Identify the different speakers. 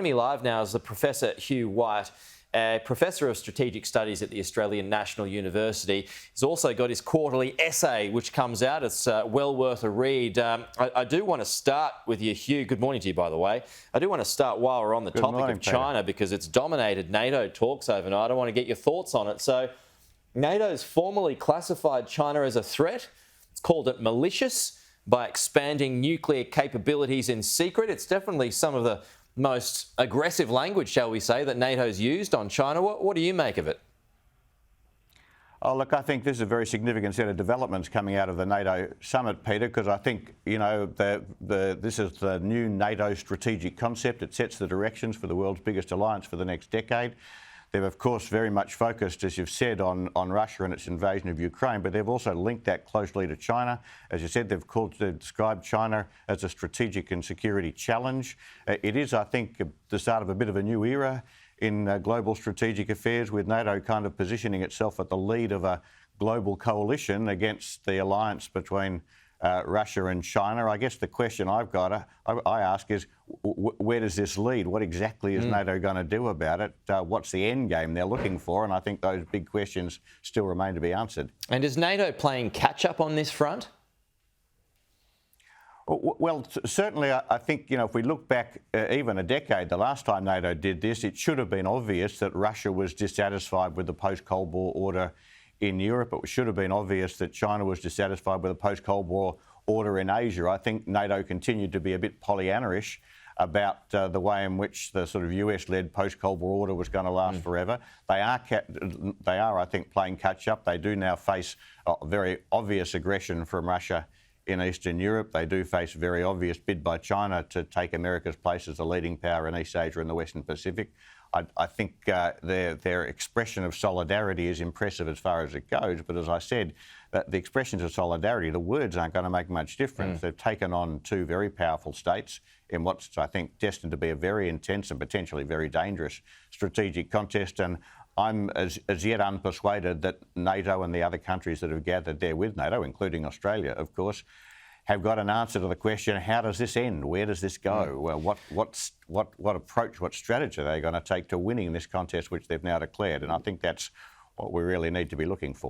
Speaker 1: Me live now is the Professor Hugh White, a Professor of Strategic Studies at the Australian National University. He's also got his quarterly essay, which comes out. It's well worth a read. I do want to start with you, Hugh. Good morning to you, by the way. I do want to start while we're on the topic of China, because it's dominated NATO talks overnight. I want to get your thoughts on it. So, NATO's formally classified China as a threat. It's called it malicious by expanding nuclear capabilities in secret. It's definitely some of the most aggressive language, shall we say, that NATO's used on China. What do you make of it?
Speaker 2: Oh, look, I think this is a very significant set of developments coming out of the NATO summit, Peter, because I think, you know, this is the new NATO strategic concept. It sets the directions for the world's biggest alliance for the next decade. They've, of course, very much focused, as you've said, on Russia and its invasion of Ukraine, but they've also linked that closely to China. As you said, they've described China as a strategic and security challenge. It is, I think, the start of a bit of a new era in global strategic affairs, with NATO kind of positioning itself at the lead of a global coalition against the alliance between Russia and China. I guess the question I ask is, where does this lead? What exactly is NATO going to do about it? What's the end game they're looking for? And I think those big questions still remain to be answered.
Speaker 1: And is NATO playing catch-up on this front?
Speaker 2: Well, certainly, I think, you know, if we look back even a decade, the last time NATO did this, it should have been obvious that Russia was dissatisfied with the post-Cold War order in Europe. It should have been obvious that China was dissatisfied with the post-Cold War order in Asia. I think NATO continued to be a bit Pollyanna-ish about the way in which the sort of US-led post-Cold War order was going to last forever. They are, I think, playing catch-up. They do now face very obvious aggression from Russia in Eastern Europe. They do face a very obvious bid by China to take America's place as a leading power in East Asia and the Western Pacific. I think their expression of solidarity is impressive as far as it goes, but as I said, the expressions of solidarity, the words aren't going to make much difference. They've taken on two very powerful states in what's, I think, destined to be a very intense and potentially very dangerous strategic contest, and I'm as yet unpersuaded that NATO and the other countries that have gathered there with NATO, including Australia, of course, have got an answer to the question: how does this end? Where does this go? Well, what approach, what strategy are they going to take to winning this contest, which they've now declared? And I think that's what we really need to be looking for.